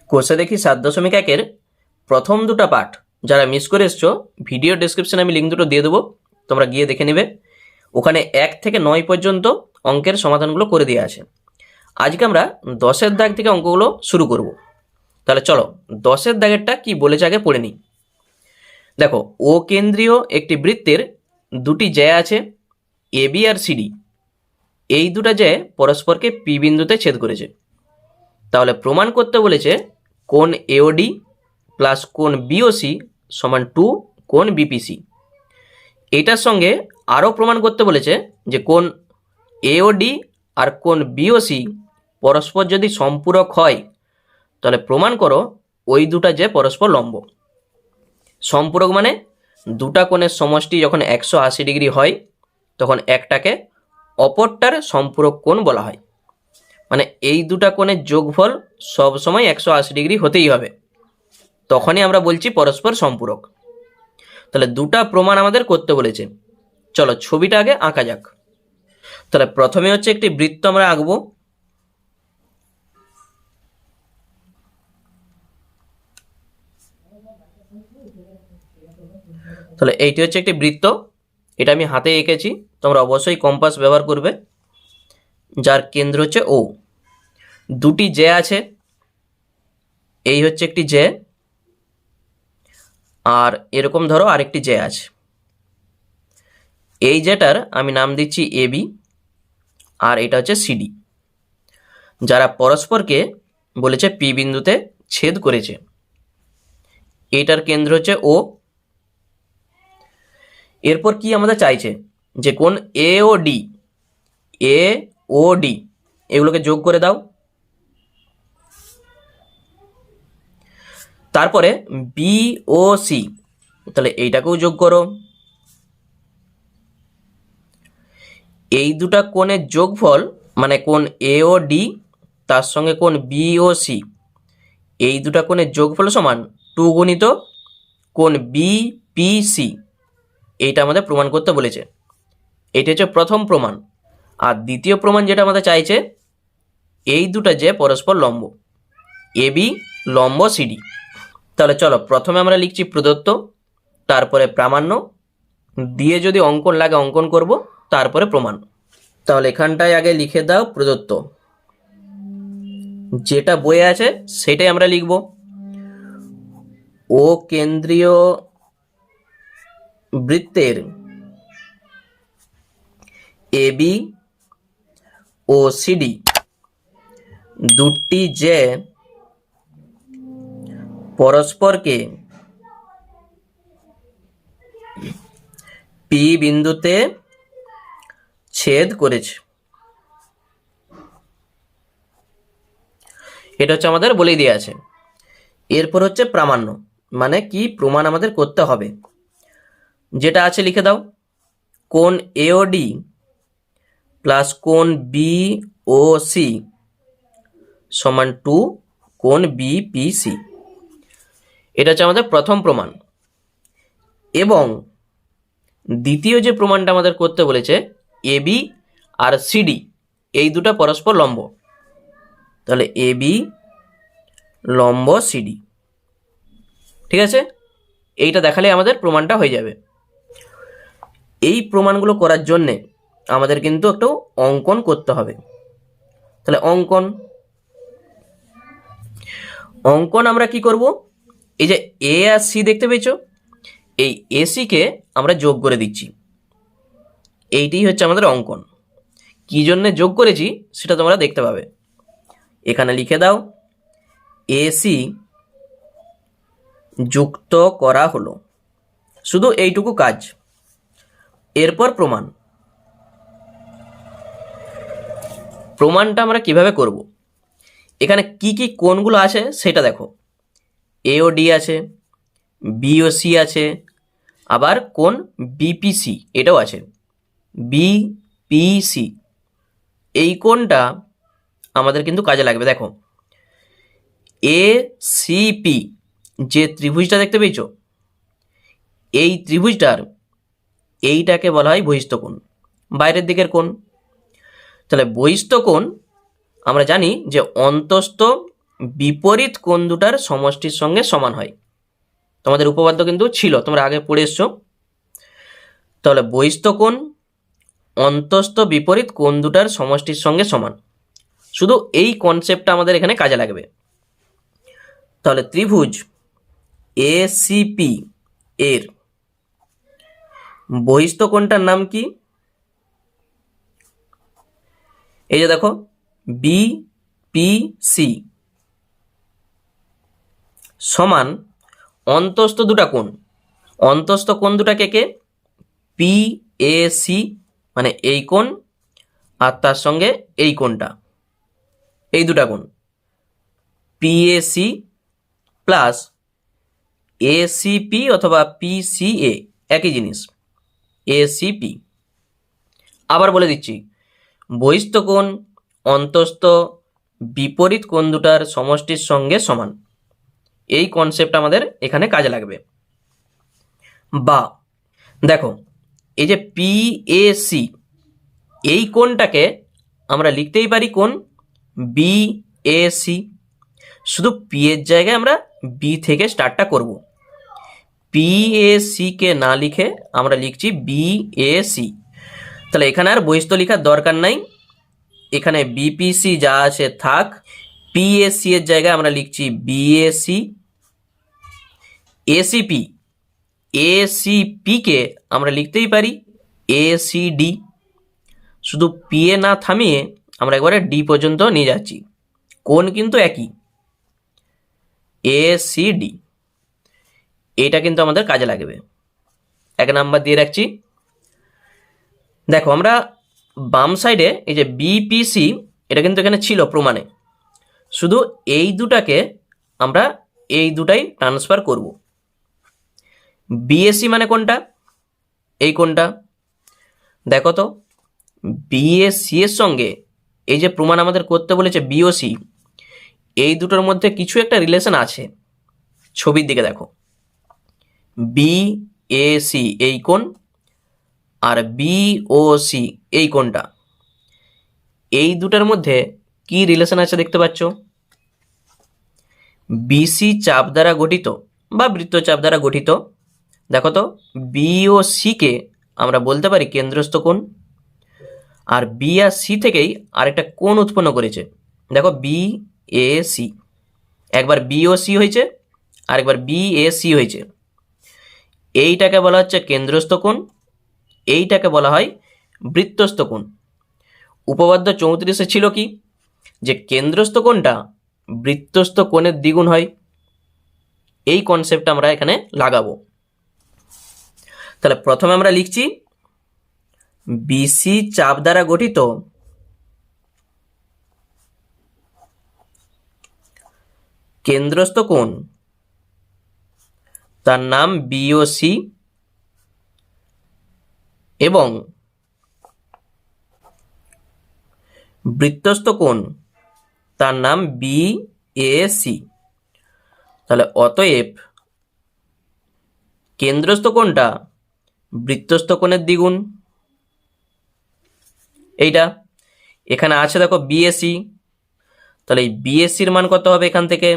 কোষে দেখি 7.1-এর প্রথম দুটো পাঠ যারা মিস করে এসছো, ভিডিও ডেসক্রিপশনে আমি লিঙ্ক দুটো দিয়ে দেবো, তোমরা গিয়ে দেখে নেবে। ওখানে 1 থেকে 9 পর্যন্ত অঙ্কের সমাধানগুলো করে দেওয়া আছে। আজকে আমরা 10-এর দাগ থেকে অঙ্কগুলো শুরু করব। তাহলে চলো 10-এর দাগেরটা কি বলেছে আগে পড়ে নিই। দেখো, ও কেন্দ্রীয় একটি বৃত্তের দুটি জ্যা আছে, এ বি আর সিডি। এই দুটো জ্যা পরস্পরকে পি বিন্দুতে ছেদ করেছে। তাহলে প্রমাণ করতে বলেছে কোণ এওডি প্লাস কোণ বিওসি সমান 2 কোণ বিপিসি। এইটার সঙ্গে আরও প্রমাণ করতে বলেছে যে কোণ এওডি আর কোণ বিওসি পরস্পর যদি সম্পূরক হয় তাহলে প্রমাণ করো ওই দুটা যে পরস্পর লম্ব। সম্পূরক মানে দুটা কোণের সমষ্টি যখন 180 ডিগ্রি হয় তখন একটাকে অপরটার সম্পূরক কোণ বলা হয়। মানে এই দুটা কোণের যোগফল সবসময় 180 ডিগ্রি হতেই হবে, তখনই আমরা বলছি পরস্পর সম্পূরক। তাহলে দুটা প্রমাণ আমাদের করতে বলেছে। চলো ছবিটা আগে আঁকা যাক। তাহলে প্রথমে হচ্ছে একটি বৃত্ত আমরা আঁকবো। তাহলে এইটি হচ্ছে একটি বৃত্ত, এটা আমি হাতে এঁকেছি, তোমরা অবশ্যই কম্পাস ব্যবহার করবে। যার কেন্দ্র হচ্ছে ও। দুটি জ্যা আছে, এই হচ্ছে একটি জ্যা, আর এরকম ধরো আরেকটি জ্যা আছে। এই জ্যাটার আমি নাম দিচ্ছি এবি, আর এটা হচ্ছে সিডি, যারা পরস্পরকে বলেছে পি বিন্দুতে ছেদ করেছে। এইটার কেন্দ্র হচ্ছে ও। এরপর কি আমাদের চাইছে যে কোণ এ ও ডি, এ ও ডি এগুলোকে যোগ করে দাও। তারপরে বি ও সি, তাহলে এইটাকেও যোগ করো। এই দুটা কোণের যোগফল মানে কোণ এ ও ডি তার সঙ্গে কোণ বি ও সি, এই দুটা কোণের যোগফল সমান 2 গুণিত কোণ বি পি সি। এইটা আমাদের প্রমাণ করতে বলেছে। এইটা হচ্ছে প্রথম প্রমাণ। আর দ্বিতীয় প্রমাণ যেটা আমাদের চাইছে, এই দুটা যে পরস্পর লম্ব, এ বি লম্ব সিডি। তাহলে চলো প্রথমে আমরা লিখছি প্রদত্ত, তারপরে প্রামাণ্য, দিয়ে যদি অঙ্কন লাগে অঙ্কন করব, তারপরে প্রমাণ। তাহলে এখানটায় আগে লিখে দাও প্রদত্ত, যেটা বইয়ে আছে সেটাই আমরা লিখব। ও কেন্দ্রীয় বৃত্তের এ বি ও সিডি দুটি যে পরস্পরকে পি বিন্দুতে ছেদ করেছে। এটা হচ্ছে আমাদের বলেই দেওয়া আছে। এরপর হচ্ছে প্রামাণ্য, মানে কি প্রমাণ আমাদের করতে হবে। যেটা আছে লিখে দাও, কোণ এওডি প্লাস কোণ বি ও সি সমান 2 কোণ বিপিসি। এটা হচ্ছে আমাদের প্রথম প্রমাণ। এবং দ্বিতীয় যে প্রমাণটা আমাদের করতে বলেছে, এবি আর সিডি এই দুটো পরস্পর লম্ব। তাহলে এবি লম্ব সিডি, ঠিক আছে। এইটা দেখালে আমাদের প্রমাণটা হয়ে যাবে। এই প্রমাণগুলো করার জন্যে আমাদের কিন্তু একটু অঙ্কন করতে হবে। তাহলে অঙ্কন আমরা কি করব, এই যে এ আর সি দেখতে পেয়েছো, এই এসিকে আমরা যোগ করে দিচ্ছি। এইটাই হচ্ছে আমাদের অঙ্কন। কি জন্য যোগ করেছি সেটা তোমরা দেখতে পাবে। এখানে লিখে দাও এসি যুক্ত করা হলো, শুধু এইটুকু কাজ। এরপর প্রমাণটা আমরা কিভাবে করব। এখানে কি কি কোণগুলো আছে সেটা দেখো। এ ও ডি আছে, বি ও সি আছে, আবার কোণ বিপিসি এটাও আছে। বিপিসি এই কোণটা আমাদের কিন্তু কাজে লাগবে। দেখো এ সিপি যে ত্রিভুজটা দেখতে পেয়েছো, এই ত্রিভুজটার এইটাকে বলা হয় বহিস্থ কোণ, বাইরের দিকের কোণ। তাহলে বহিস্থ কোণ আমরা জানি যে অন্তস্থ বিপরীত কোণ দুটার সমষ্টির সঙ্গে সমান হয়। তোমাদের উপপাদ্য কিন্তু ছিল, তোমরা আগে পড়ে এসছো। তাহলে বহিস্থ কোণ অন্তস্থ বিপরীত কোণ দুটার সমষ্টির সঙ্গে সমান, শুধু এই কনসেপ্টটা আমাদের এখানে কাজে লাগবে। তাহলে ত্রিভুজ এসিপি এর বহিস্থ কোণটার নাম কি? এই যে দেখো বিপিসি সমান অন্তস্থ দুটা কোণ। অন্তস্থ কোণ দুটা কে কে? পিএসি মানে এই কোণ আর তার সঙ্গে এই কোণটা, এই দুটা কোণ পিএসি প্লাস এসিপি অথবা পিসিএ, একই জিনিস এসিপি। আবার বলে দিচ্ছি, বহিস্থ কোণ অন্তস্থ বিপরীত কোণ দুটার সমষ্টির সঙ্গে সমান, এই কনসেপ্ট আমাদের এখানে কাজে লাগবে। বা দেখো এই যে পিএসি, এই কোণটাকে আমরা লিখতেই পারি কোণ বিএসি, শুধু পি এর জায়গায় আমরা বি থেকে স্টার্টটা করব। পিএসি কে না লিখে আমরা লিখছি বিএসি। তাহলে এখানে আর বহিস্থ লেখার দরকার নাই, এখানে বিপিসি যা আছে থাক। পিএসি এর জায়গায় আমরা লিখছি বিএসি। এসিপি, এসিপি কে আমরা লিখতেই পারি এসিডি, শুধু পি এ না থামিয়ে আমরা একবারে ডি পর্যন্ত নিয়ে যাচ্ছি, কোণ কিন্তু একই এসিডি। এটা কিন্তু আমাদের কাজে লাগবে, 1 নাম্বার দিয়ে রাখছি। দেখো আমরা বাম সাইডে এই যে বিপিসি, এটা কিন্তু এখানে ছিল প্রমাণে, শুধু এই দুটাকে আমরা এই দুটাই ট্রান্সফার করব। বিএসি মানে কোনটা? এই কোনটা দেখো তো, বিএসি এর সঙ্গে এই যে প্রমাণ আমাদের করতে বলেছে বিওসি, এই দুটোর মধ্যে কিছু একটা রিলেশন আছে। ছবির দিকে দেখো, বিএসি এই কোণ আর বিওসি এই কোণটা, এই দুটার মধ্যে কি রিলেশন আছে দেখতে পাচ্ছ? বিসি চাপ দ্বারা গঠিত বা বৃত্তচাপ দ্বারা গঠিত। দেখো তো বিওসি কে আমরা বলতে পারি কেন্দ্রস্থ কোণ, আর বি আর সি থেকেই আরেকটা কোণ উৎপন্ন করেছে। দেখো বিএসি, একবার বিওসি হয়েছে আর একবার বিএসি হয়েছে। এইটাকে বলা হচ্ছে কেন্দ্রস্থ কোণ, এইটাকে বলা হয় বৃত্তস্থ কোণ। উপপাদ্য 34-এ ছিল কি, যে কেন্দ্রস্থ কোণটা বৃত্তস্থ কোণের দ্বিগুণ হয়। এই কনসেপ্টটা আমরা এখানে লাগাবো। তাহলে প্রথমে আমরা লিখছি বিসি চাপ দ্বারা গঠিত কেন্দ্রস্থ কোণ, তার নাম বিওসি, এবং বৃত্তস্থ কোণ তার নাম বিএসি। তাহলে অতএব কেন্দ্রস্থ কোণটা বৃত্তস্থ কোণের দ্বিগুণ। এইটা এখানে আছে দেখো বিএসি, তাহলে এই বিএসির মান কত হবে? এখান থেকে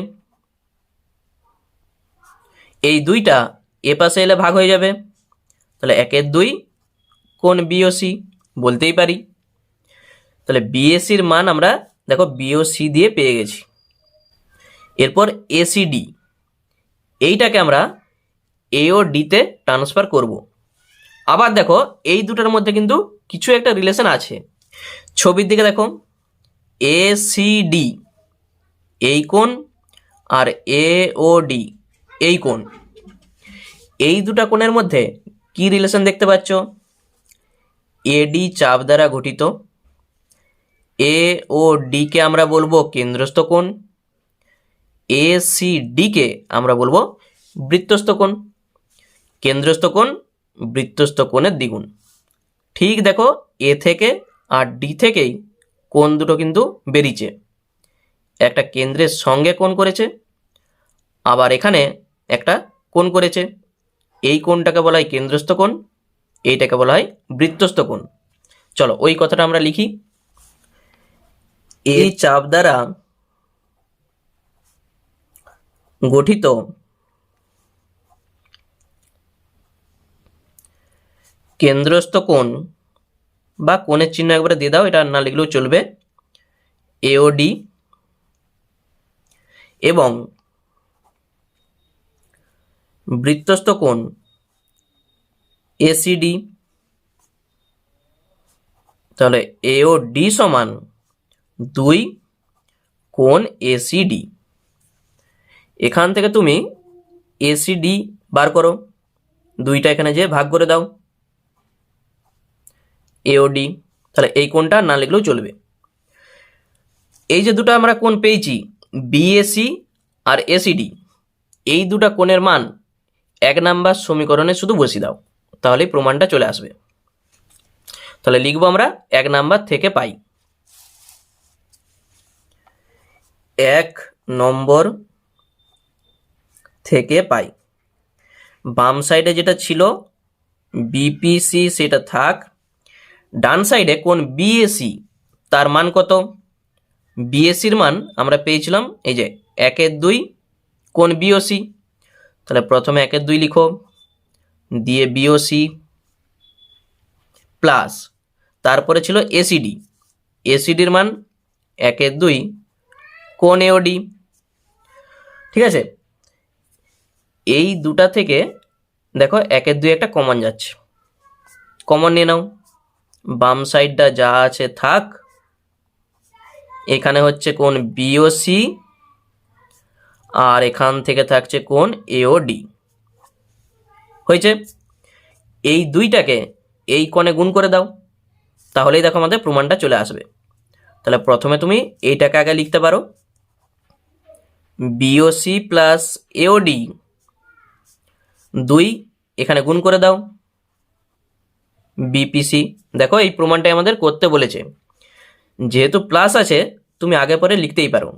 এই দুইটা এ পাশে এলে ভাগ হয়ে যাবে, তাহলে 1/2 কোণ বিওসি বলতেই পারি। তাহলে বিএসির মান আমরা দেখো বিওসি দিয়ে পেয়ে গেছি। এরপর এসিডি, এইটাকে আমরা এ ও ডিতে ট্রান্সফার করব। আবার দেখো এই দুটার মধ্যে কিন্তু কিছু একটা রিলেশন আছে। ছবির দিকে দেখো, এসিডি এই কোণ আর এওডি এই কোণ, এই দুটা কোণের মধ্যে কি রিলেশন দেখতে পাচ্ছ? এডি চাপ দ্বারা গঠিত, এ ও ডি কে আমরা বলবো কেন্দ্রস্থ কোণ, এসিডি কে আমরা বলবো বৃত্তস্থ কোণ। কেন্দ্রস্থ কোণ বৃত্তস্থ কোণের দ্বিগুণ। ঠিক দেখো এ থেকে আর ডি থেকেই কোণ দুটো কিন্তু বেরিয়েছে, একটা কেন্দ্রের সঙ্গে কোণ করেছে, আবার এখানে একটা কোণ করেছে। এই কোণটাকে বলা হয় কেন্দ্রস্থ কোণ, এইটাকে বলা হয় বৃত্তস্থ কোণ। চলো ওই কথাটা আমরা লিখি। এই চাপ দ্বারা গঠিত কেন্দ্রস্থ কোণ বা কোণের চিহ্ন একবারে দিয়ে দাও, এটা না লিখলেও চলবে, এওডি এবং বৃত্তস্থ কোণ এসিডি। তাহলে এওডি সমান 2 কোণ এসিডি। এখান থেকে তুমি এসিডি বার করো, 2টা এখানে যে ভাগ করে দাও, এওডি। তাহলে এই কোণটা না লিখলেও চলবে। এই যে দুটো আমরা কোণ পেয়েছি বিএসি আর এসিডি, এই দুটা কোণের মান 1 নাম্বার সমীকরণে শুধু বসিয়ে দাও, তাহলেই প্রমাণটা চলে আসবে। তাহলে লিখবো আমরা 1 নাম্বার থেকে পাই। 1 নম্বর থেকে পাই। বাম সাইডে যেটা ছিল বিপিসি সেটা থাক, ডান সাইডে কোণ বিএসি তার মান কত? বিএসির মান আমরা পেয়েছিলাম এই যে 1/2 কোণ বিওসি। তাহলে প্রথমে 1/2 লিখো, দিয়ে বিওসি প্লাস তারপরে ছিল এসিডি, এসিডির মান 1/2 কোণ এওডি। ঠিক আছে, এই দুটা থেকে দেখো 1/2 একটা কমন যাচ্ছে, কমন নিয়ে নাও, বাম সাইডটা যা আছে থাক, এখানে হচ্ছে কোণ বিওসি আর এখান থেকে থাকছে কোণ এওডি। হয়েছে, এই দুইটাকে এই কোণে গুণ করে দাও, তাহলেই দেখো আমাদের প্রমাণটা চলে আসবে। তাহলে প্রথমে তুমি এইটাকে আগে লিখতে পারো, বিওসি প্লাস এওডি 2 এখানে গুণ করে দাও বিপিসি। দেখো এই প্রমাণটাই আমাদের করতে বলেছে, যেহেতু প্লাস আছে তুমি আগে পরে লিখতেই পারো,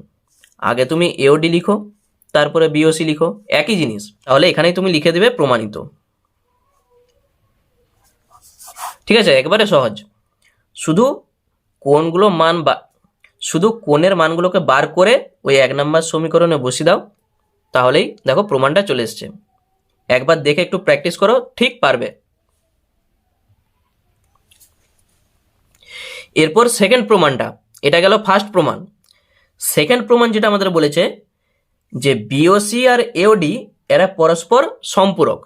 আগে তুমি এওডি লিখো তারপরে বিওসি লিখো, একই জিনিস, তাহলে এখানেই তুমি লিখে দেবে প্রমাণিত। ঠিক আছে, একবারে সহজ। শুধু কোণগুলো মান বা শুধু কোণের মানগুলোকে বার করে ওই 1 নম্বর সমীকরণে বসিয়ে দাও, তাহলেই দেখো প্রমাণটা চলে এসছে। একবার দেখে একটু প্র্যাকটিস করো, ঠিক পারবে। এরপর সেকেন্ড প্রমাণটা, এটা গেল ফার্স্ট প্রমাণ। সেকেন্ড প্রমাণ যেটা আমাদের বলেছে যে বিওসি আর এওডি এরা পরস্পর সম্পূরক।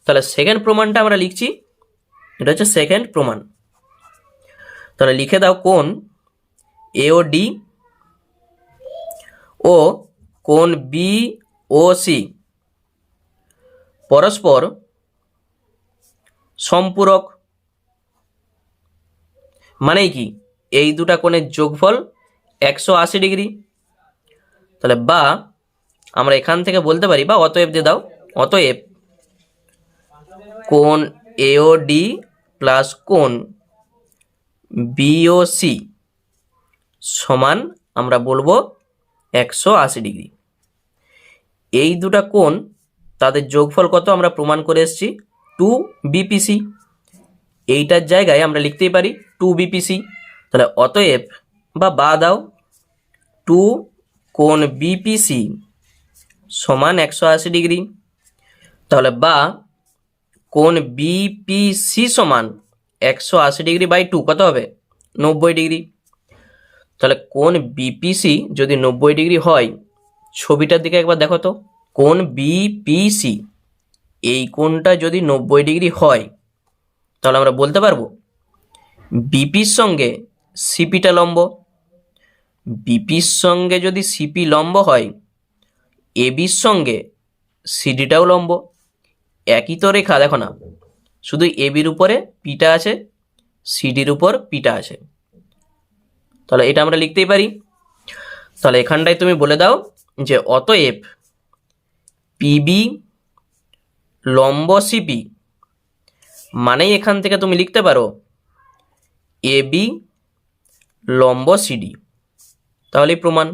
তাহলে সেকেন্ড প্রমাণটা আমরা লিখছি, এটা হচ্ছে সেকেন্ড প্রমাণ। তাহলে লিখে দাও, কোণ এওডি ও কোণ বিওসি পরস্পর সম্পূরক। মানে কি, এই দুটা কোণের যোগফল 180 ডিগ্রি। তাহলে বা আমরা এখান থেকে বলতে পারি, বা অতএব দিয়ে দাও, অতএব কোণ এওডি প্লাস কোণ বিওসি সমান আমরা বলবো 180 ডিগ্রি। এই দুটা কোণ তাদের যোগফল কত আমরা প্রমাণ করে এসেছি 2 বিপিসি। এইটার জায়গায় আমরা লিখতেই পারি 2 বিপিসি। তাহলে অতএব বা দাও 2 কোণ বিপিসি সমান 180 ডিগ্রি। তাহলে বা কোণ বিপিসি সমান 180 ডিগ্রি বাই 2 কত হবে? 90 ডিগ্রি। তাহলে কোণ বিপিসি যদি 90 ডিগ্রি হয়, ছবিটার দিকে একবার দেখো তো, কোণ বিপিসি এই কোণটা যদি 90 ডিগ্রি হয়, তাহলে আমরা বলতে পারবো বিপির সঙ্গে সিপিটা লম্ব। বিপির সঙ্গে যদি সিপি লম্ব হয়, এবির সঙ্গে সিডিটাও লম্ব। একই তো রেখা, দেখো না, শুধু এবির উপরে পিটা আছে, সিডির উপর পিটা আছে। তাহলে এটা আমরা লিখতেই পারি। তাহলে এখানটায় তুমি বলে দাও যে অতএব পিবি লম্ব সিপি, মানেই এখান থেকে তুমি লিখতে পারো এবি লম্ব সিডি, তাহলেই প্রমাণ।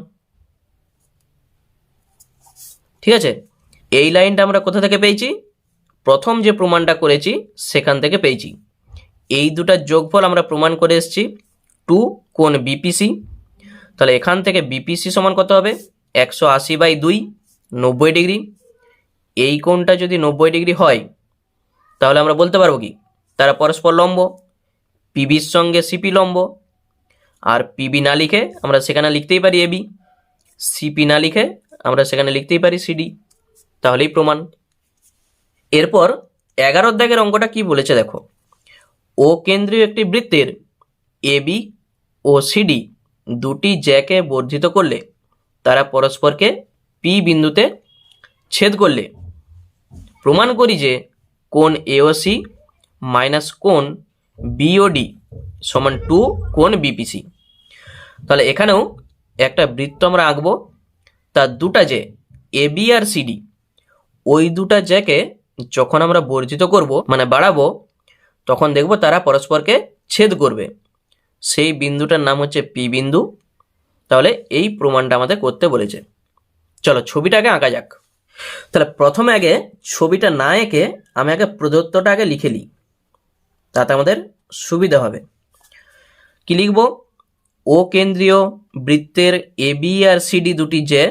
ঠিক আছে, এই লাইনটা আমরা কোথা থেকে পেয়েছি? প্রথম যে প্রমাণটা করেছি সেখান থেকে পেয়েছি। এই দুটার যোগফল আমরা প্রমাণ করে এসেছি 2 কোণ বিপিসি। তাহলে এখান থেকে বিপিসি সমান কত হবে? 180/2 90 ডিগ্রি। এই কোণটা যদি 90 ডিগ্রি হয় তাহলে আমরা বলতে পারবো কি তারা পরস্পর লম্ব। পিবির সঙ্গে সিপি লম্ব, আর পিবি না লিখে আমরা সেখানে লিখতেই পারি এবি, সিপি না লিখে আমরা সেখানে লিখতেই পারি সিডি, তাহলেই প্রমাণ। এরপর 11 দাগের অঙ্কটা কি বলেছে দেখো, ও কেন্দ্রীয় একটি বৃত্তের এবি ও সিডি দুটি জ্যাকে বর্ধিত করলে তারা পরস্পরকে পি বিন্দুতে ছেদ করলে প্রমাণ করি যে কোণ এওসি মাইনাস কোণ বিওডি সমান 2 কোণ বিপিসি। তাহলে এখানেও একটা বৃত্ত আমরা আঁকবো, তার দুটা যে এবি আর সিডি, ওই দুটা জ্যাকে যখন আমরা বর্ধিত করব মানে বাড়াবো, তখন দেখব তারা পরস্পরকে ছেদ করবে। সেই বিন্দুটার নাম হচ্ছে পি বিন্দু। তাহলে এই প্রমাণটা আমাদের করতে বলেছে। চলো ছবিটাকে আঁকা যাক। তাহলে প্রথমে আগে ছবিটা না এঁকে আমি আগে প্রদত্তটা আগে লিখে নিই, তাতে আমাদের সুবিধা হবে। কি লিখব, ও কেন্দ্রীয় বৃত্তের এবি আর সিডি দুটি যে,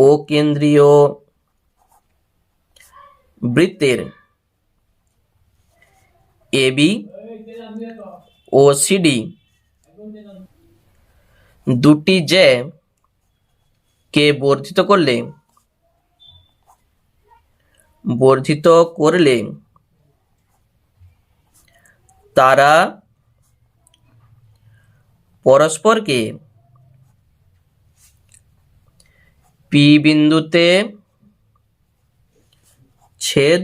ও কেন্দ্রীয় বৃত্তের এবি ও সিডি দুটি যে কে বর্ধিত করলে তারা পরস্পরকে পি বিন্দুতে ছেদ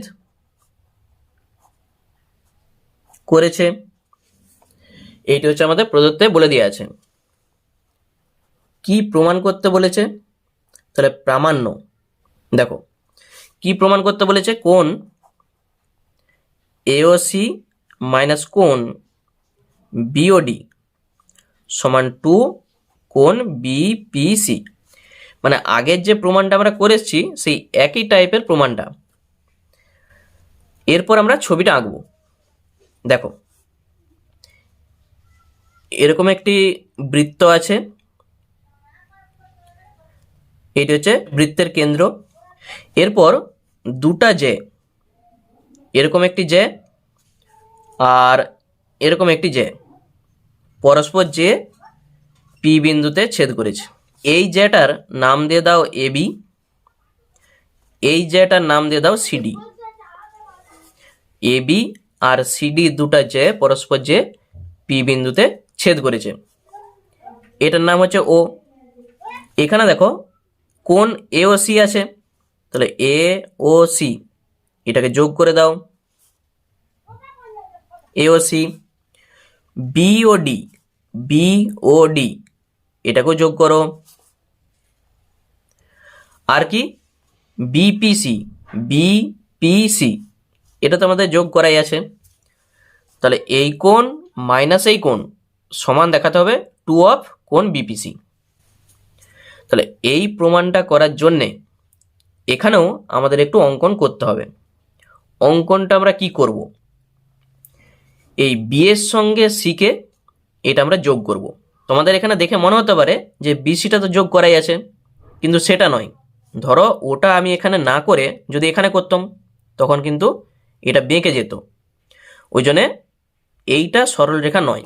করেছে। এইটা হচ্ছে আমাদের প্রদত্তে বলে দেওয়া আছে। কি প্রমাণ করতে বলেছে, তাহলে প্রামাণ্য। দেখো কি প্রমাণ করতে বলেছে, কোণ এওসি মাইনাস কোণ বিওডি সমান 2 কোণ বিপিসি। মানে আগের যে প্রমাণটা আমরা করেছি সেই একই টাইপের প্রমাণটা। এরপর আমরা ছবিটা আঁকবো। দেখো এরকম একটি বৃত্ত আছে, এটি হচ্ছে বৃত্তের কেন্দ্র। এরপর দুটা যে, এরকম একটি যে আর এরকম একটি যে পরস্পর যে পি বিন্দুতে ছেদ করেছে। এই যেটার নাম দিয়ে দাও এবি, এই যেটার নাম দিয়ে দাও সিডি। এবি আর সিডি দুটা যে পরস্পর যে পি বিন্দুতে ছেদ করেছে, এটার নাম হচ্ছে ও। এখানে দেখো কোণ এ ও সি আছে, তাহলে এ ও সি এটাকে যোগ করে দাও, এ ও সি। বিওডি, বিওডি এটাকেও যোগ করো। আর কি বিপিসি, বিপিসি এটা তো আমাদের যোগ করাই আছে। তাহলে এই কোণ মাইনাস এই কোণ সমান দেখাতে হবে 2 অফ কোণ বিপিসি। তাহলে এই প্রমাণটা করার জন্যে এখানেও আমাদের একটু অঙ্কন করতে হবে। অঙ্কনটা আমরা কি করব, এই বি এর সঙ্গে সি কে এটা আমরা যোগ করব। তোমাদের এখানে দেখে মনে হতে পারে যে বিসিটা তো যোগ করাই আছে, কিন্তু সেটা নয়। ধরো ওটা আমি এখানে না করে যদি এখানে করতাম তখন কিন্তু এটা বেঁকে যেত। ওই জন্যে এইটা সরল রেখা নয়,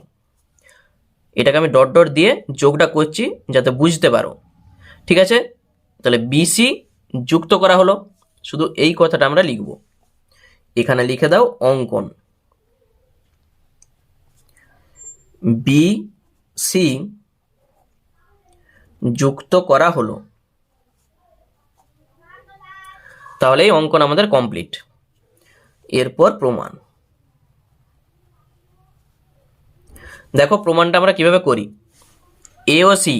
এটাকে আমি ডট ডট দিয়ে যোগটা করছি যাতে বুঝতে পারো। ঠিক আছে, তাহলে বিসি যুক্ত করা হলো, শুধু এই কথাটা আমরা লিখব। এখানে লিখে দাও অঙ্কন বিসি যুক্ত করা হলো, তাহলে এই অঙ্কন আমাদের কমপ্লিট। এরপর প্রমাণ। দেখো প্রমাণটা আমরা কিভাবে করি। এ ও সি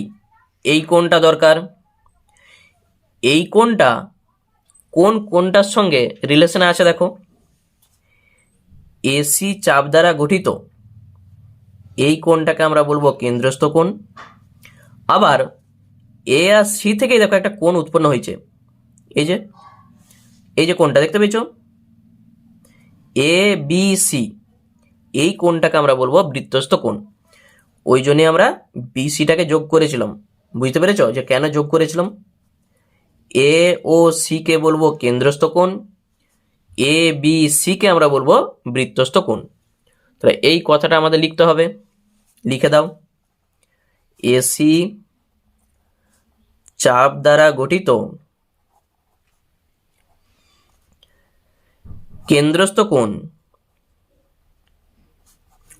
এই কোণটা দরকার, এই কোণটা কোন কোণটার সঙ্গে রিলেশনে আছে দেখো, এসি চাপ দ্বারা গঠিত এই কোণটাকে আমরা বলবো কেন্দ্রস্থ কোণ। আবার এ আর সি থেকেই দেখো একটা কোণ উৎপন্ন হয়েছে, এই যে কোণটা দেখতে পেয়েছো এ বি সি, এই কোণটাকে আমরা বলবো বৃত্তস্থ কোণ। ওই জন্যে আমরা বিসিটাকে যোগ করেছিলাম। বুঝতে পেরেছ যে কেন যোগ করেছিলাম। এ ও সি কে বলবো কেন্দ্রস্থ কোণ, এ বি সি কে আমরা বলবো বৃত্তস্থ কোণ। তাহলে এই কথাটা আমাদের লিখতে হবে, লিখে দাও। এসি চাপ দ্বারা গঠিত কেন্দ্রস্থ কোণ,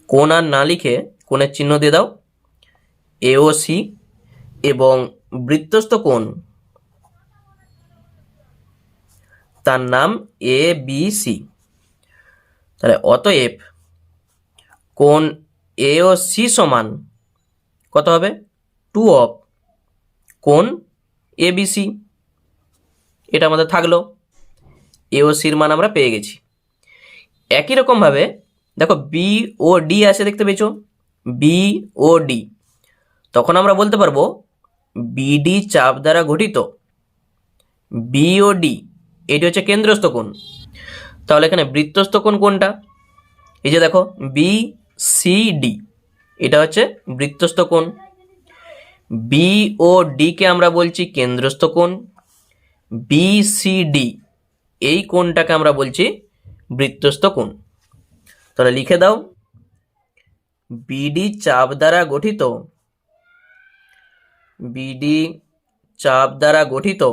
কোণ আর না লিখে কোণের চিহ্ন দিয়ে দাও, এও সি, এবং বৃত্তস্থ কোণ তার নাম এ বি সি। তাহলে অতএব কোণ এ ও সি সমান কত হবে, 2 অফ কোণ এ বি সি। এটা আমাদের থাকলো, এ ও সির মান আমরা পেয়ে গেছি। একই রকমভাবে দেখো বি ও ডি আছে, দেখতে পেয়েছো বি ও ডি, তখন আমরা বলতে পারবো বিডি চাপ দ্বারা গঠিত বি ও ডি, এটি হচ্ছে কেন্দ্রস্থ কোণ। তাহলে এখানে বৃত্তস্থ কোণ কোনটা, এই যে দেখো বি সি ডি, এটা হচ্ছে বৃত্তস্থ কোণ। বি ও ডি কে আমরা বলছি কেন্দ্রস্থ কোণ, বি সি ডি এই কোণটাকে আমরা বলছি বৃত্তস্থ কোণ। তাহলে লিখে দাও, বিডি চাপ দ্বারা গঠিত, বিডি চাপ দ্বারা গঠিত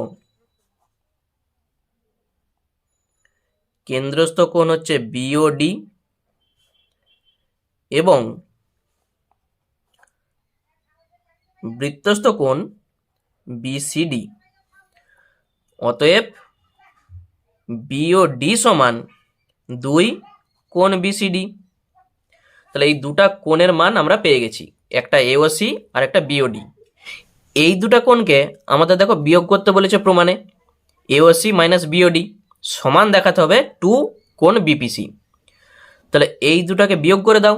কেন্দ্রস্থ কোণ হচ্ছে বিওডি, এবং বৃত্তস্থ কোণ বিসিডি। অতএব বিওডি সমান 2 কোণ বিসিডি। তাহলে এই দুটা কোণের মান আমরা পেয়ে গেছি, একটা এওসি আর একটা বিওডি। এই দুটা কোণকে আমাদের দেখো বিয়োগ করতে বলেছে প্রমাণে, এওসি মাইনাস বিওডি সমান দেখাতে হবে 2 কোণ বিপিসি। তাহলে এই দুটাকে বিয়োগ করে দাও,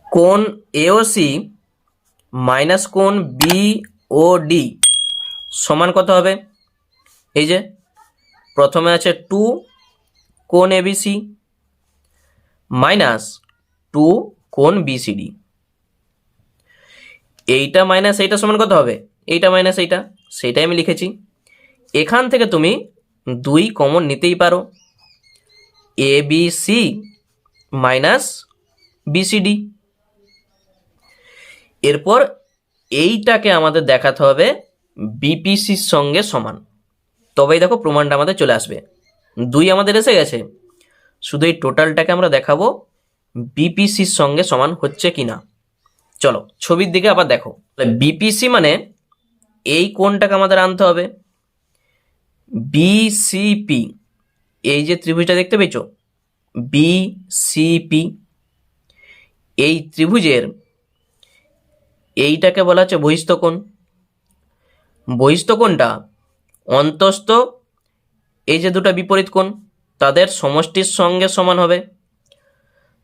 কোণ এওসি মাইনাস কোণ বিওডি সমান কত হবে, এই যে প্রথমে আছে 2 কোণ এবিসি মাইনাস 2 কোণ বিসিডি। এইটা মাইনাস এইটা সমান কত হবে, এইটা মাইনাস এইটা, সেইটাই আমি লিখেছি। এখান থেকে তুমি 2 কমন নিতেই পারো, A B C minus BCD. এরপর এইটাকে আমাদের দেখাতে হবে বিপিসির সঙ্গে সমান, তবেই দেখো প্রমাণটা আমাদের চলে আসবে। 2 আমাদের এসে গেছে, শুধু এই টোটালটাকে আমরা দেখাবো বিপিসির সঙ্গে সমান হচ্ছে কিনা। চলো ছবির দিকে আবার দেখো, বিপিসি মানে এই কোণটাকে আমাদের আনতে হবে, বিসিপি, এই যে ত্রিভুজটা দেখতে পেয়েছো বিসিপি, এই ত্রিভুজের এইটাকে বলা হচ্ছে বহিস্থ কোণ। বহিস্থ কোণটা অন্তস্থ এই যে দুটো বিপরীত কোণ তাদের সমষ্টির সঙ্গে সমান হবে।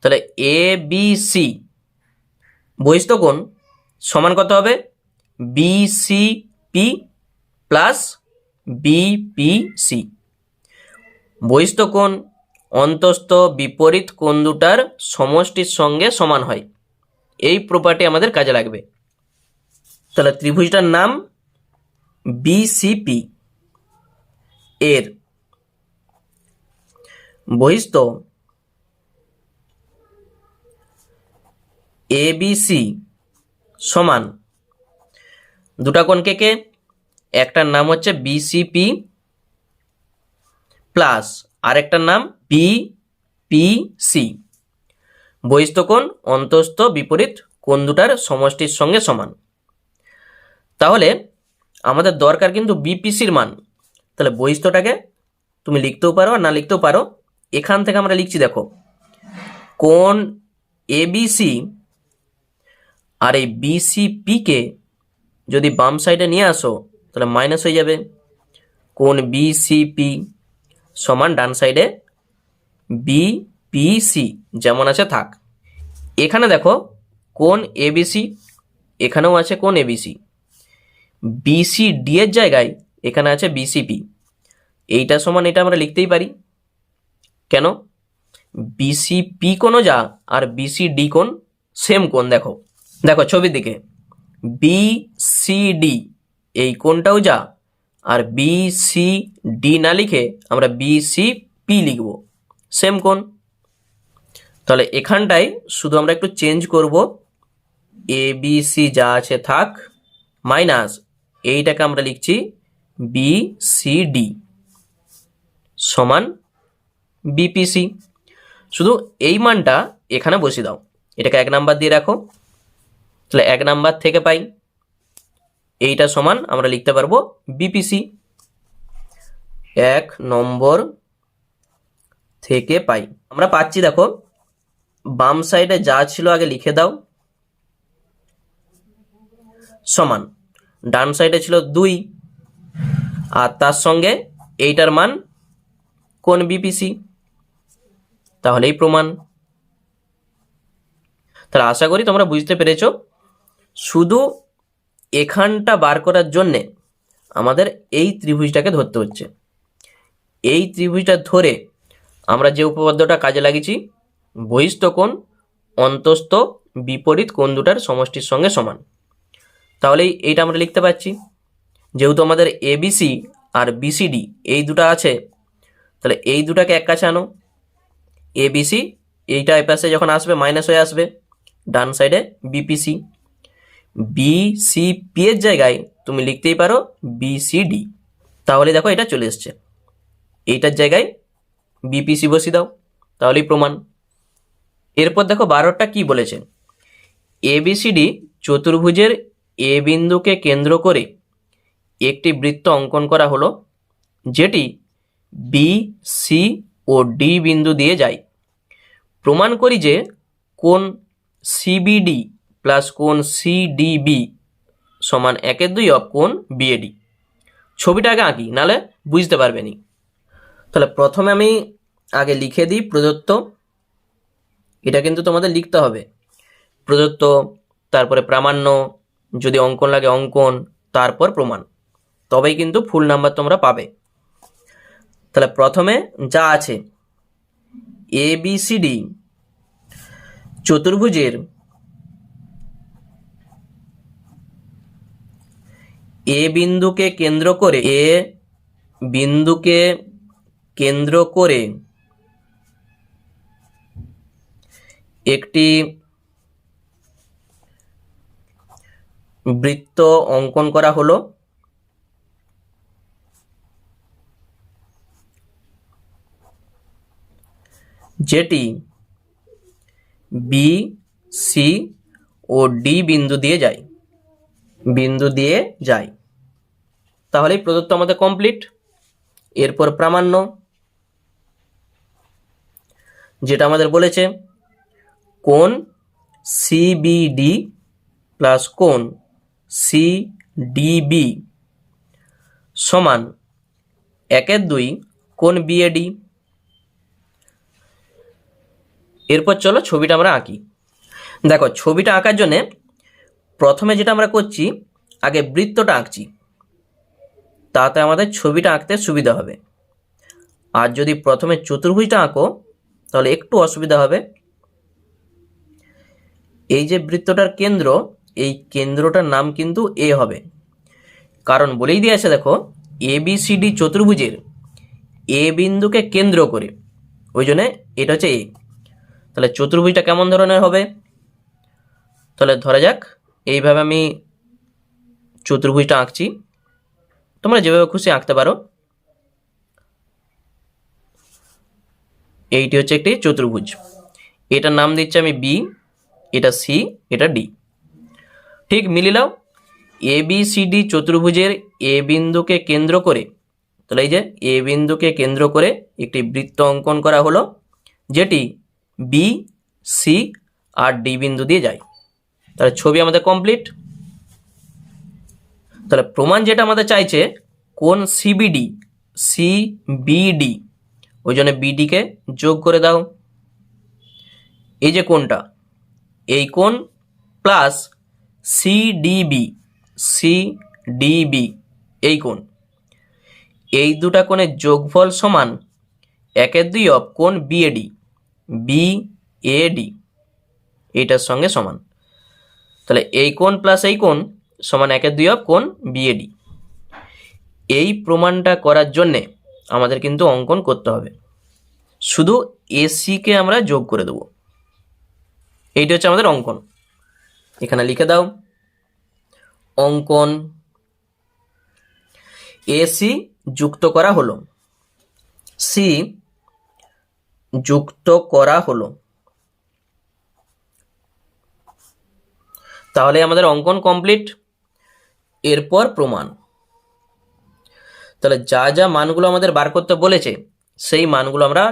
তাহলে এ বি সি বহিস্থ কোণ সমান কত হবে, বিসিপি প্লাস বিপিসি। বহিস্থ কোণ অন্তস্থ বিপরীত কোণ দুটার সমষ্টির সঙ্গে সমান হয়, এই প্রপার্টি আমাদের কাজে লাগবে। তাহলে ত্রিভুজটার নাম বিসিপি, এর বহিস্থ এবিসি সমান দুটা কোণ কে, একটার নাম হচ্ছে বিসিপি প্লাস আরেকটার নাম বিপিসি। বহিস্থ কোণ অন্তস্থ বিপরীত কোণ দুটার সমষ্টির সঙ্গে সমান। তাহলে আমাদের দরকার কিন্তু বিপিসির মান। তাহলে বহিস্থটাকে তুমি লিখতেও পারো আর না লিখতেও পারো, এখান থেকে আমরা লিখছি দেখো কোণ এবিসি আর এই বিসিপি কে যদি বাম সাইডে নিয়ে আসো তাহলে মাইনাস হয়ে যাবে, কোণ বিসিপি সমান ডান সাইডে বিপিসি যেমন আছে থাক। এখানে দেখো কোণ এবিসি, এখানেও আছে কোণ এবিসি, বিসিডি এর জায়গায় এখানে আছে বিসিপি, এইটা সমান এটা আমরা লিখতেই পারি। কেন, বিসিপি কোণও যা আর বিসিডি কোণ সেম কোণ। দেখো দেখো ছবির দিকে বিসিডি এই কোণটাও যা আর বি সি ডি না লিখে আমরা বি সি পি লিখব, সেম কোণ। তাহলে এখানটায় শুধু আমরা একটু চেঞ্জ করব, এ বি সি যা আছে থাক, মাইনাস এইটাকে আমরা লিখছি বি সি ডি সমান বিপিসি। শুধু এই মানটা এখানে বসিয়ে দাও, এটাকে 1 নাম্বার দিয়ে রাখো, তাহলে 1 নাম্বার থেকে পাই এইটা সমান আমরা লিখতে পারবো বিপিসি। 1 নম্বর থেকে পাই আমরা পাচ্ছি, দেখো বাম সাইডে যা ছিল আগে লিখে দাও, সমান ডান সাইডে ছিল 2 আর তার সঙ্গে এইটার মান কোণ বিপিসি, তাহলেই প্রমাণ। তাহলে আশা করি তোমরা বুঝতে পেরেছো। শুধু এখানটা বার করার জন্যে আমাদের এই ত্রিভুজটাকে ধরতে হচ্ছে। এই ত্রিভুজটা ধরে আমরা যে উপপাদ্যটা কাজে লাগিয়েছি, বহিস্থ কোণ অন্তস্থ বিপরীত কোণ দুটার সমষ্টির সঙ্গে সমান, তাহলেই এইটা আমরা লিখতে পারছি। যেহেতু আমাদের এবিসি আর বিসিডি এই দুটো আছে, তাহলে এই দুটাকে এক কাছে আনো। এবিসি এইটা এই পাশে যখন আসবে মাইনাস হয়ে আসবে, ডান সাইডে বিপিসি। বিসিপি এর জায়গায় তুমি লিখতেই পারো বিসিডি, তাহলে দেখো এটা চলে এসছে। এইটার জায়গায় বিপিসি বসিয়ে দাও, তাহলেই প্রমাণ। এরপর দেখো 12টা কি বলেছে, এবিসিডি চতুর্ভুজের এ বিন্দুকে কেন্দ্র করে একটি বৃত্ত অঙ্কন করা হলো, যেটি বি সি ও ডি বিন্দু দিয়ে যায়। প্রমাণ করি যে কোণ সিবিডি প্লাস কোণ সিডিবি সমান 1/2 অফ কোণ বিএডি। ছবিটা আগে আঁকি, নাহলে বুঝতে পারবে নি। তাহলে প্রথমে আমি আগে লিখে দিই প্রদত্ত, এটা কিন্তু তোমাদের লিখতে হবে। প্রদত্ত, তারপরে প্রামাণ্য, যদি অঙ্কন লাগে অঙ্কন, তারপর প্রমাণ, তবেই কিন্তু ফুল নাম্বার তোমরা পাবে। তাহলে প্রথমে যা আছে, এবিসিডি চতুর্ভুজের এ বিন্দুকে কেন্দ্র করে একটি বৃত্ত অঙ্কন করা হলো, যেটি বি সি ও ডি বিন্দু দিয়ে যায়। তাহলেই প্রদত্ত আমাদের কমপ্লিট। এরপর প্রামাণ্য, যেটা আমাদের বলেছে কোণ সিবিডি প্লাস কোণ সিডিবি সমান 1/2 কোণ বিএডি। এরপর চলো ছবিটা আমরা আঁকি। দেখো ছবিটা আঁকার জন্যে প্রথমে যেটা আমরা করছি, আগে বৃত্তটা আঁকছি, তাতে আমাদের ছবিটা আঁকতে সুবিধা হবে। আর যদি প্রথমে চতুর্ভুজটা আঁকো তাহলে একটু অসুবিধা হবে। এই যে বৃত্তটার কেন্দ্র, এই কেন্দ্রটার নাম কিন্তু এ হবে, কারণ বলেই দিয়ে আছে দেখো এবিসিডি চতুর্ভুজের এ বিন্দুকে কেন্দ্র করে, ওই জন্য এটা হচ্ছে এ। তাহলে চতুর্ভুজটা কেমন ধরনের হবে, তাহলে ধরা যাক এইভাবে আমি চতুর্ভুজটা আঁকছি, তোমরা যেভাবে খুশি আঁকতে পারো। এইটি হচ্ছে একটি চতুর্ভুজ, এটার নাম দিচ্ছি আমি বি, এটা সি, এটা ডি। ঠিক মিলিলাও, এবিসিডি চতুর্ভুজের এ বিন্দুকে কেন্দ্র করে, তাহলে এই যে এ বিন্দুকে কেন্দ্র করে একটি বৃত্ত অঙ্কন করা হলো, যেটি বি সি আর ডি বিন্দু দিয়ে যায়। তাহলে ছবি আমাদের কমপ্লিট। তাহলে প্রমাণ যেটা আমাদের চাইছে, কোণ সিবিডি, ওই জন্য বিডিকে যোগ করে দাও। এই যে কোণটা, এই কোণ প্লাস সিডিবি এই কোণ, এই দুটা কোণের যোগফল সমান 1/2 অফ কোণ বিএডি, এইটার সঙ্গে সমান। তাহলে এই কোণ প্লাস এই কোণ সমান 1/2 অফ কোণ বিএডি। এই প্রমাণটা করার জন্যে আমাদের কিন্তু অঙ্কন করতে হবে, শুধু এসিকে আমরা যোগ করে দেবো। এইটা হচ্ছে আমাদের অঙ্কন। এখানে লিখে দাও অঙ্কন এসি যুক্ত করা হলো, সি যুক্ত করা হলো। তাহলে আমাদের অঙ্কন কমপ্লিট। এরপর প্রমাণ। তাহলে যা যা মানগুলো আমাদের বার করতে বলেছে সেই মানগুলো আমরা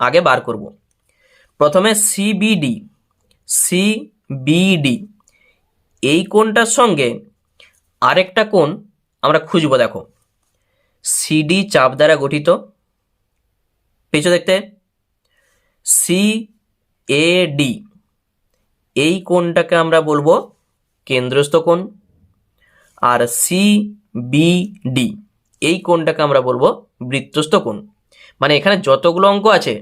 আগে বার করব। প্রথমে সিবিডি এই কোণটার সঙ্গে আরেকটা কোণ আমরা খুঁজব। দেখো সিডি চাপ দ্বারা গঠিত, পেছু দেখতে সিএডি এই কোণটাকে আমরা বলবো কেন্দ্রস্থ কোণ, আর সিবিডি এই কোণটাকে আমরা বলবো বৃত্তস্থ কোণ। মানে এখানে যতগুলো অঙ্ক আছে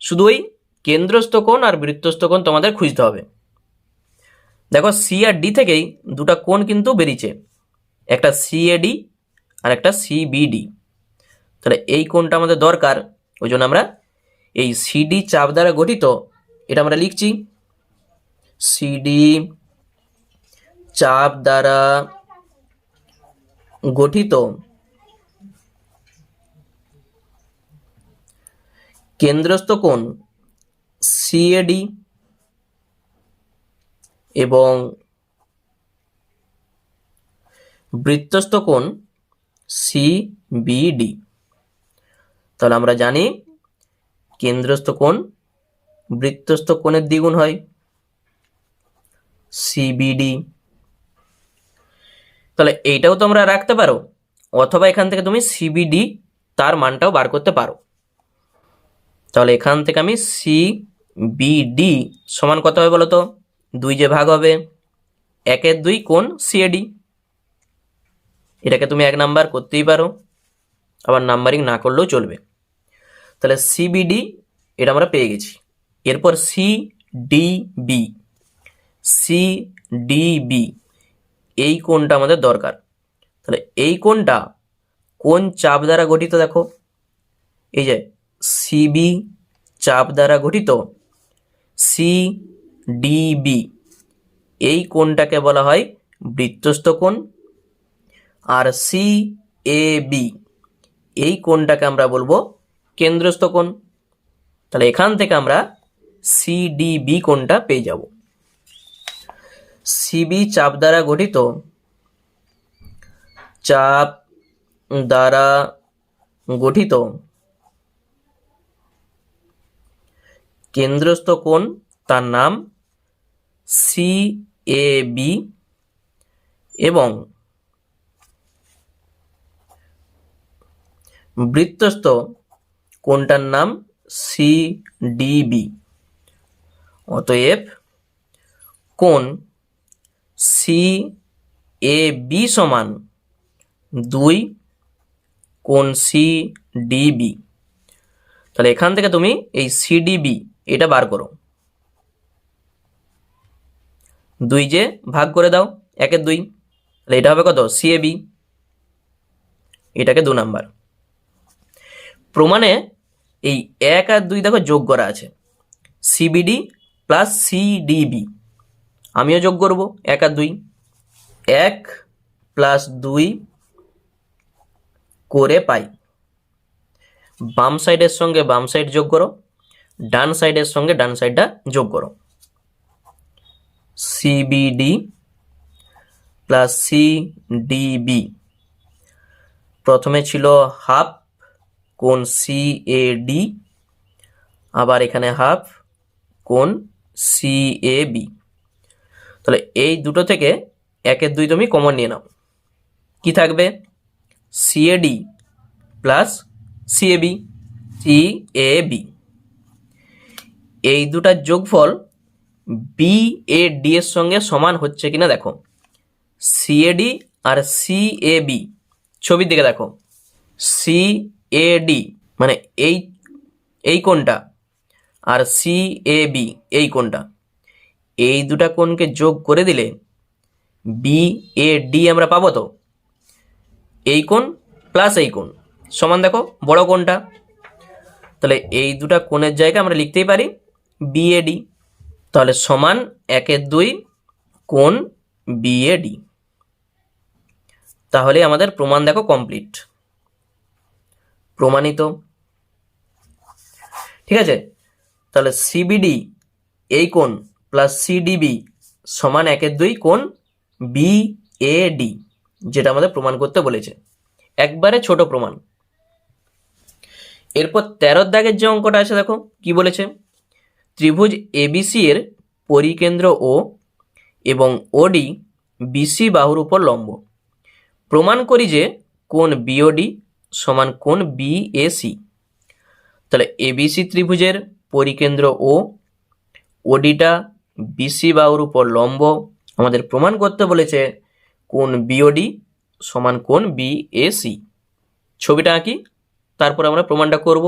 শুধু ওই কেন্দ্রস্থ কোণ আর বৃত্তস্থ কোণ তোমাদের খুঁজতে হবে। দেখো সি আর ডি থেকেই দুটা কোণ কিন্তু বেরিয়েছে, একটা সিএডি আর একটা সিবিডি। তাহলে এই কোণটা আমাদের দরকার, ওই জন্য আমরা এই সিডি চাপ দ্বারা গঠিত এটা আমরা লিখছি সিডি চাপ দ্বারা গঠিত কেন্দ্রস্থ কোণ সিএডি এবং বৃত্তস্থ কোণ সিবিডি। তাহলে আমরা জানি কেন্দ্রস্থ কোণ বৃত্তস্থ কোণের দ্বিগুণ হয় সিবিডি। তাহলে এইটাও তোমরা রাখতে পারো, অথবা এখান থেকে তুমি সিবিডি তার মানটাও বার করতে পারো। তাহলে এখান থেকে আমি সিবিডি সমান কত হবে বলো তো, 2 যে ভাগ হবে 1/2 কোণ সিএডি। এটাকে তুমি 1 নাম্বার করতেই পারো, আবার নাম্বারিং না করলেও চলবে। তাহলে সিবিডি এটা আমরা পেয়ে গেছি। এরপর সিডিবি এই কোণটা আমাদের দরকার। তাহলে এই কোণটা কোন চাপ দ্বারা গঠিত, দেখো এই যে সিবি চাপ দ্বারা গঠিত সিডিবি এই কোণটাকে বলা হয় বৃত্তস্থ কোণ, আর সিএবি এই কোণটাকে আমরা বলবো কেন্দ্রস্থ কোণ। তাহলে এখান থেকে আমরা সিডিবি কোণটা পেয়ে যাব। সিবি চাপ দ্বারা গঠিত কেন্দ্রস্থ কোণ, তার নাম সিএবি, এবং বৃত্তস্থ কোণটার নাম সিডিবি। অতএব কোণ সিএবি সমান 2 কোণ সিডিবি। তাহলে এখান থেকে তুমি এই সিডিবি এটা বার করো, 2 যে ভাগ করে দাও 1/2, তাহলে এটা হবে কত সিএবি, এটাকে 2 নাম্বার। প্রমাণে এই 1 আর 2 দেখো যোগ করা আছে, সিবিডি প্লাস সিডিবি। আমিও যোগ করব 1 আর 2, 1 প্লাস 2 করে পাই। বাম সাইডের সঙ্গে বাম সাইড যোগ করো, ডান সাইডের সঙ্গে ডান সাইডটা যোগ করো। সিবিডি প্লাস সিডিবি, প্রথমে ছিল হাফ কোণ সিএডি, আবার এখানে হাফ কোণ সিএবি। তাহলে এই দুটো থেকে 1/2 তুমি কমন নিয়ে নাও, কি থাকবে সিএডি প্লাস সিএবি। এই দুটার যোগফল বিএডি এর সঙ্গে সমান হচ্ছে কিনা দেখো। সিএডি আর সিএবি ছবির দিকে দেখো, সিএডি মানে এই কোণটা, আর সিএবি এই কোণটা, এই দুটা কোণকে যোগ করে দিলে বিএডি আমরা পাবো। তো এই কোণ প্লাস এই কোণ সমান, দেখো বড় কোণটা, তাহলে এই দুটা কোণের জায়গায় আমরা লিখতেই পারি বিএডি। তাহলে সমান 1/2 কোণ বিএডি। তাহলে আমাদের প্রমাণ দেখো কমপ্লিট, প্রমাণিত। ঠিক আছে, তাহলে সিবিডি এই কোণ প্লাস সিডিবি সমান 1/2 কোণ বিএডি, যেটা আমাদের প্রমাণ করতে বলেছে, একবারে ছোট প্রমাণ। এরপর 13 দাগের যে অঙ্কটা আছে দেখো কি বলেছে, ত্রিভুজ এবিসি এর পরিকেন্দ্র ও এবং ওডি বিসি বাহুর উপর লম্ব, প্রমাণ করি যে কোণ বিওডি সমান কোণ বিএসি। তাহলে এবিসি ত্রিভুজের পরিকেন্দ্র ও ওডিটা বিসি বাহুর উপর লম্ব, আমাদের প্রমাণ করতে বলেছে কোণ বিওডি সমান কোণ বিএসি। ছবিটা আঁকি, তারপর আমরা প্রমাণটা করব।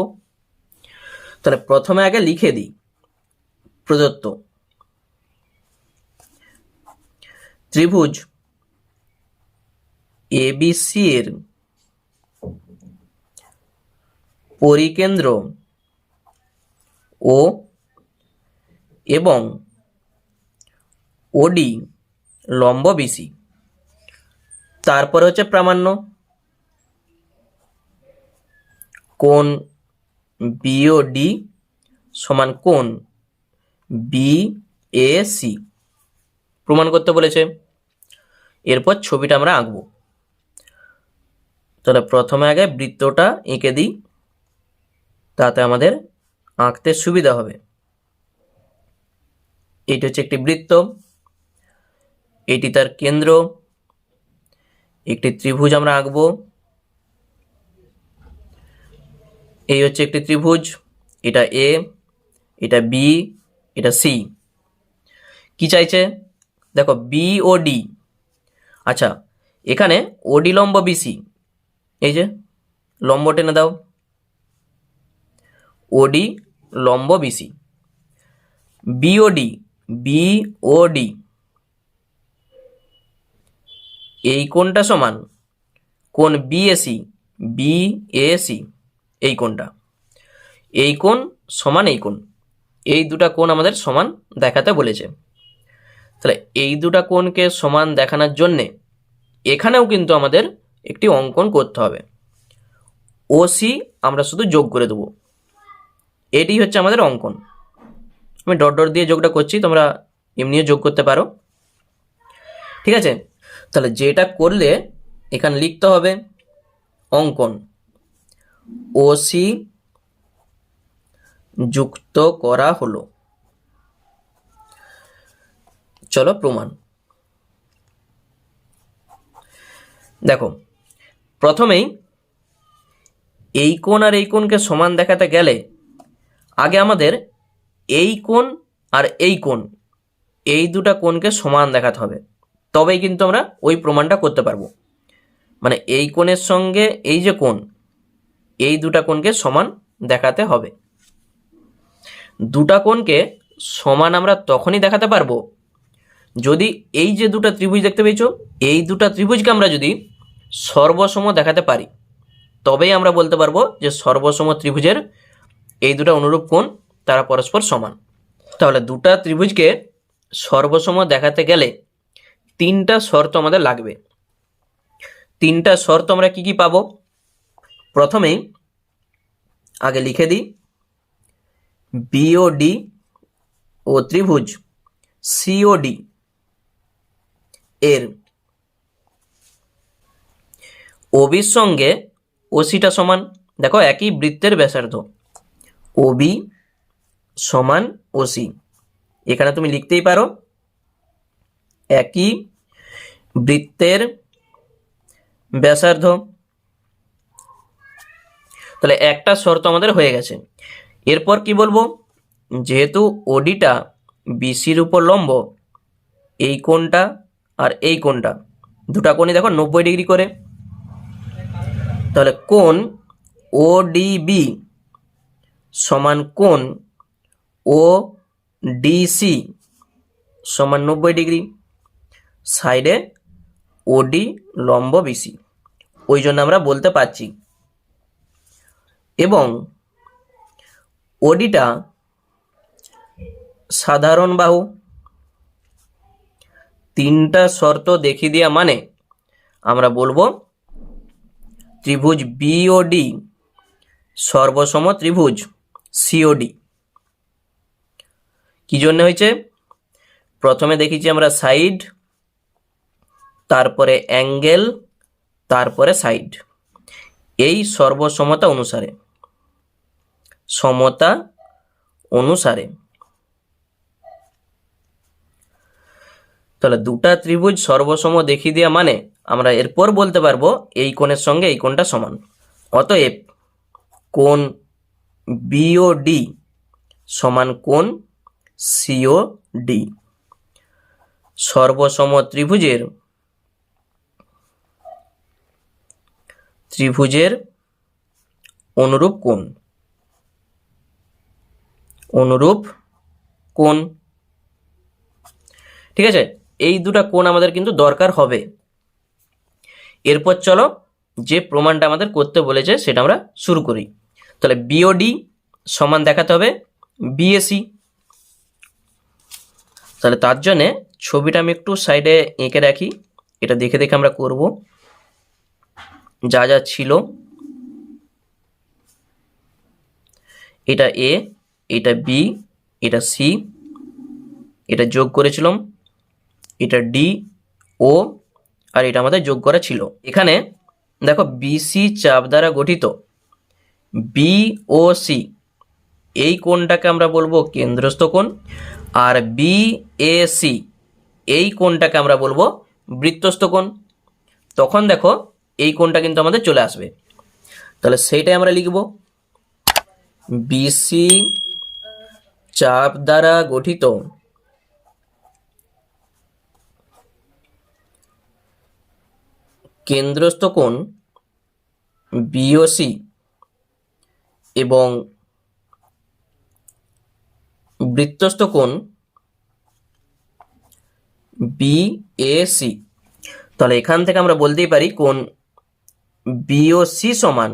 তাহলে প্রথমে আগে লিখে দিই প্রদত্ত ত্রিভুজ এবিসি এর পরিকেন্দ্র ও এবং ওডি লম্ব বিসি, তারপরে হচ্ছে প্রামাণ্য কোণ বিওডি সমান কোণ বিএসি, প্রমাণ করতে বলেছে। এরপর ছবিটা আমরা আঁকবো। তাহলে প্রথমে আগে বৃত্তটা এঁকে দিই, তাতে আমাদের আঁকতে সুবিধা হবে। এটি হচ্ছে একটি বৃত্ত, এটি তার কেন্দ্র, একটি ত্রিভুজ আমরা আঁকবো। এই হচ্ছে একটি ত্রিভুজ, এটা এ, এটা বি, এটা সি। কি চাইছে দেখো বিওডি, আচ্ছা এখানে ওডি লম্ব বিসি, এই যে লম্ব টেনে দাও, ওডি লম্ব বিসি, বিওডি বিওডি এই কোণটা সমান কোণ বিএসি বিএসি, এই কোণটা, এই কোণ সমান এই কোণ, এই দুটা কোণ আমাদের সমান দেখাতে বলেছে। তাহলে এই দুটা কোণকে সমান দেখানোর জন্যে এখানেও কিন্তু আমাদের একটি অঙ্কন করতে হবে। ওসি আমরা শুধু যোগ করে দেবো, এটি হচ্ছে আমাদের অঙ্কন। আমি ডট ডট দিয়ে যোগটা করছি, তোমরা এমনিও যোগ করতে পারো। ঠিক আছে, তাহলে যেটা করলে এখানে লিখতে হবে অঙ্কন ওসি যুক্ত করা হলো। চলো প্রমাণ দেখো, প্রথমেই এই কোণ আর এই কোণকে সমান দেখাতে গেলে আগে আমাদের এই কোণ আর এই কোণ, এই দুটা কোণকে সমান দেখাতে হবে, তবেই কিন্তু আমরা ওই প্রমাণটা করতে পারবো। মানে এই কোণের সঙ্গে এই যে কোণ, এই দুটা কোণকে সমান দেখাতে হবে। দুটা কোণকে সমান আমরা তখনই দেখাতে পারবো যদি এই যে দুটা ত্রিভুজ দেখতে পেয়েছো, এই দুটা ত্রিভুজকে আমরা যদি সর্বসম দেখাতে পারি, তবেই আমরা বলতে পারবো যে সর্বসম ত্রিভুজের এই দুটা অনুরূপ কোণ তারা পরস্পর সমান। তাহলে দুটা ত্রিভুজকে সর্বসম দেখাতে গেলে তিনটা শর্ত আমাদের লাগবে। তিনটা শর্ত আমরা কি কি পাবো, প্রথমেই আগে লিখে দিই বিওডি ও ত্রিভুজ সিওডি এর ওবির সঙ্গে ওসিটা সমান, দেখো একই বৃত্তের ব্যাসার্ধ, ওবি সমান ওসি, এখানে তুমি লিখতেই পারো একই বৃত্তের ব্যাসার্ধ। তাহলে একটা শর্ত আমাদের হয়ে গেছে। এরপর কি বলবো, যেহেতু ওডিটা বিসির উপর লম্ব, এই কোণটা আর এই কোণটা দুটা কোণই দেখো 90 ডিগ্রি করে, তাহলে কোণ ওডিবি সমান কোণ ওডিসি সমান 90 ডিগ্রি, সাইডে ওডি লম্ব বিসি, ওই জন্য আমরা বলতে পারছি। এবং ওডিটা সাধারণ বাহু, তিনটা শর্ত দেখিয়ে দেওয়া মানে আমরা বলবো ত্রিভুজ বিওডি সর্বসম ত্রিভুজ সিওডি। কি জন্য হয়েছে? প্রথমে দেখিছি আমরা সাইড, তারপরে অ্যাঙ্গেল, তারপরে সাইড, এই সর্বসমতা অনুসারে, সমতা অনুসারে। তাহলে দুটা ত্রিভুজ সর্বসম দেখিয়ে দেওয়া মানে আমরা এরপর বলতে পারবো এই কোণের সঙ্গে এই কোণটা সমান। অতএব কোণ বিওডি সমান কোণ সিওডি। সর্বসম ত্রিভুজের অনুরূপ কোণ। ঠিক আছে, এই দুটা কোণ আমাদের কিন্তু দরকার হবে। এরপর চলো যে প্রমাণটা আমাদের করতে বলেছে সেটা আমরা শুরু করি। তাহলে বিওডি সমান দেখাতে হবে বিএসি। তাহলে তার জন্যে ছবিটা আমি একটু সাইডে এঁকে রাখি, এটা দেখে দেখে আমরা করব। যা যা ছিল, এটা এ, এটা বি, এটা সি, এটা যোগ করেছিলাম, এটা ডি, ও, আর এটা আমাদের যোগ করা ছিল। এখানে দেখো বিসি চাপ দ্বারা গঠিত বিওসি এই কোণটাকে আমরা বলবো কেন্দ্রস্থ কোণ, আর বিএসি এই কোণটাকে আমরা বলবো বৃত্তস্থ কোণ। তখন দেখো এই কোণটা কিন্তু আমাদের চলে আসবে। তাহলে সেইটাই আমরা লিখব, বিসি চাপ দ্বারা গঠিত কেন্দ্রস্থ কোণ বিওসি এবং বৃত্তস্থ কোণ বিএসি। তাহলে এখান থেকে আমরা বলতেই পারি কোণ বিওসি সমান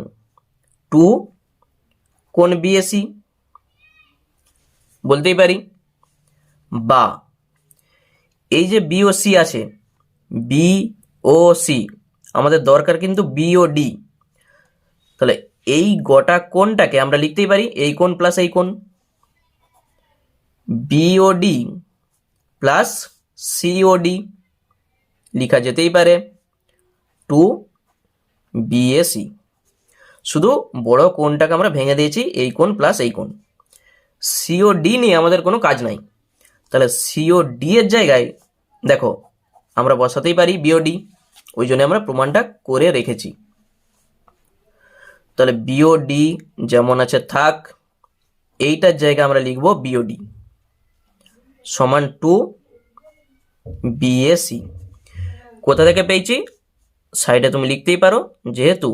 2 কোণ বিএসি বলতেই পারি। বা এই যে বিওসি আছে, বিওসি আমাদের দরকার কিন্তু বিওডি। তাহলে এই গোটা কোণটাকে আমরা লিখতেই পারি এই কোণ প্লাস এই কোণ, বিওডি প্লাস সিওডি লেখা যেতেই পারে 2 বিএসি। শুধু বড় কোণটাকে আমরা ভেঙে দিয়েছি এই কোণ প্লাস এই কোণ। সিওডি নিয়ে আমাদের কোনো কাজ নাই। তাহলে সিওডি এর জায়গায় দেখো আমরা বসাতেই পারি বিওডি, ওই জন্য আমরা প্রমাণটা করে রেখেছি। তাহলে বিওডি যেমন আছে থাক, এইটার জায়গায় আমরা লিখব বিওডি সমান 2 বিএসি। কোথা থেকে পেয়েছি? সাইডে তুমি লিখতেই পারো, যেহেতু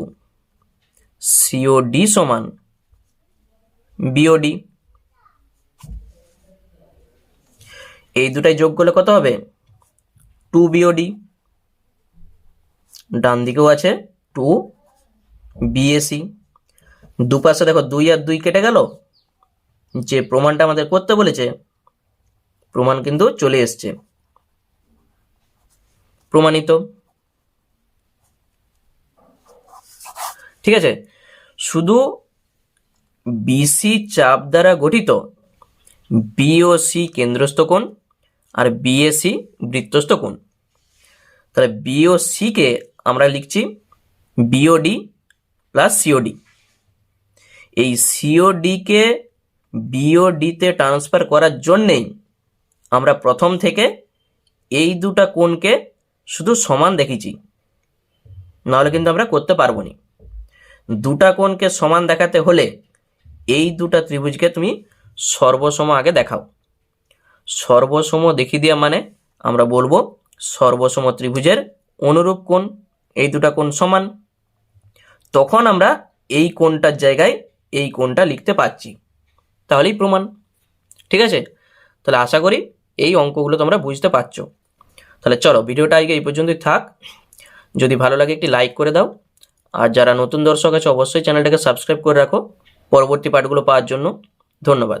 সিওডি সমান বিওডি। এই দুটাই যোগ করলে কত হবে? 2 বিওডি। ডান দিকেও আছে 2 বিএসি। দুপাশে দেখো 2 আর 2 কেটে গেল। যে প্রমাণটা আমাদের করতে বলেছে প্রমাণ কিন্তু চলে এসছে, প্রমাণিত। ঠিক আছে, শুধু বিসি চাপ দ্বারা গঠিত বিওসি কেন্দ্রস্থ কোণ আর বিএসি বৃত্তস্থ কোণ। তাহলে বিওসি কে আমরা লিখছি বিওডি প্লাস সিওডি। এই সিওডি কে বিওডিতে ট্রান্সফার করার জন্যেই আমরা প্রথম থেকে এই দুটা কোণকে শুধু সমান দেখেছি, নাহলে কিন্তু আমরা করতে পারবো না। দুটা কোণকে সমান দেখাতে হলে এই দুটা ত্রিভুজকে তুমি সর্বসম আগে দেখাও। সর্বসম দেখিয়ে দেওয়া মানে আমরা বলবো সর্বসম ত্রিভুজের অনুরূপ কোণ, এই দুটা কোণ সমান। তখন আমরা এই কোণটার জায়গায় এই কোণটা লিখতে পারছি, তাহলেই প্রমাণ। ঠিক আছে, তাহলে আশা করি এই অঙ্কগুলো তোমরা বুঝতে পারছো। তাহলে চলো ভিডিওটা আজকে এই পর্যন্তই থাক। যদি ভালো লাগে একটি লাইক করে দাও, আর যারা নতুন দর্শক আছে অবশ্যই চ্যানেলটাকে সাবস্ক্রাইব করে রাখো পরবর্তী পার্টগুলো পাওয়ার জন্য। ধন্যবাদ।